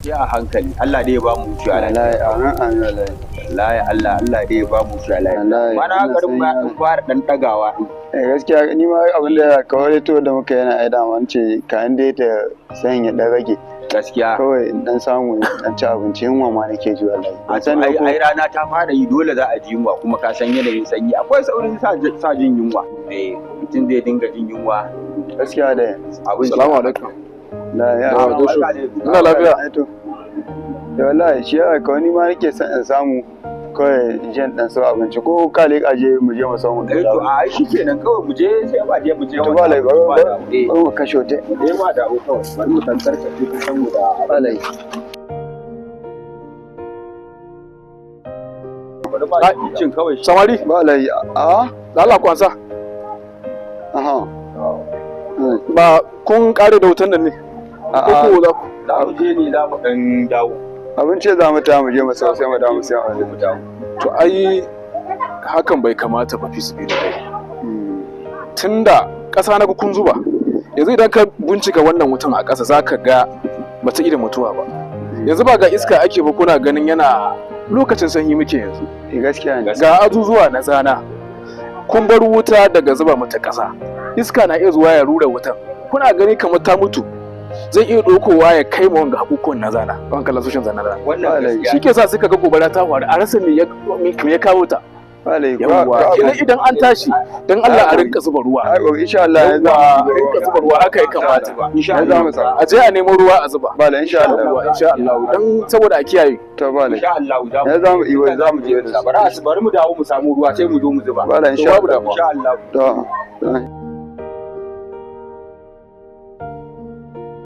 Sai a hankali Allah dai ya ba mu shi a lafiya. Wallahi Allah dai ya ba mu shi a lafiya. Mana garin ma dan fara dan dagawa. Gaskiya ni ma abin da kawai to da muka yana aida man ce kayan dai ta sanya dan rage. Gaskiya. Kawai dan samu dan ci abinci yunwa ma nake ji wallahi. A san ai rana ta fara yi dole za a ji yunwa kuma ka san yanayin sanyi akwai saurin sa jin yunwa. Mutum zai dinga jin yunwa. Gaskiya da Assalamu alaikum. Ina lafiya. Da wallahi shi ya ka wani ma nake son in samu kawai in je dan so abinci ko ka leka je mu je mu samu da to a shi kenan kawai mu je sai ba je mu je to ba lai ba mu kashe ta ma da kawai bari mu tantar ka ce saboda balai ba cin kawai samari balai a da Allah kwansa aha ba kun kare da wutan nan ne ko za mu je ne za mu dan dawo abinci za mu ta mu je mu sai mu dawo mu sai mu dawo to ai hakan bai kamata ba fi sabi dai tunda ƙasa na kun zuba yanzu idan ka bincika wannan wutan a ƙasa zaka ga bata irin mutuwa ba yanzu ba ga iska ake ba kuna ganin yana lokacin sanyi muke yanzu gaskiya ne ga azuzuwa na zana kun bar wuta daga zuba mata ƙasa iska na iya zuwa ya rura wutan kuna gani kamar ta mutu zai iya ɗaukowa ya kai ma wanga hakukuwan na zana ban kallon sushin zana da shi ke sa suka ga gobara ta faru a rasa me ya kawo ta yawwa idan an tashi dan Allah a rinka zuba ruwa insha Allah ya za a rinka zuba ruwa haka ya kamata insha Allah a je a nemo ruwa a zuba bala insha Allah dan saboda a kiyaye to bala insha Allah ya za mu yi za mu je bari mu dawo mu samu ruwa sai mu zo mu zuba bala insha Allah insha Allah to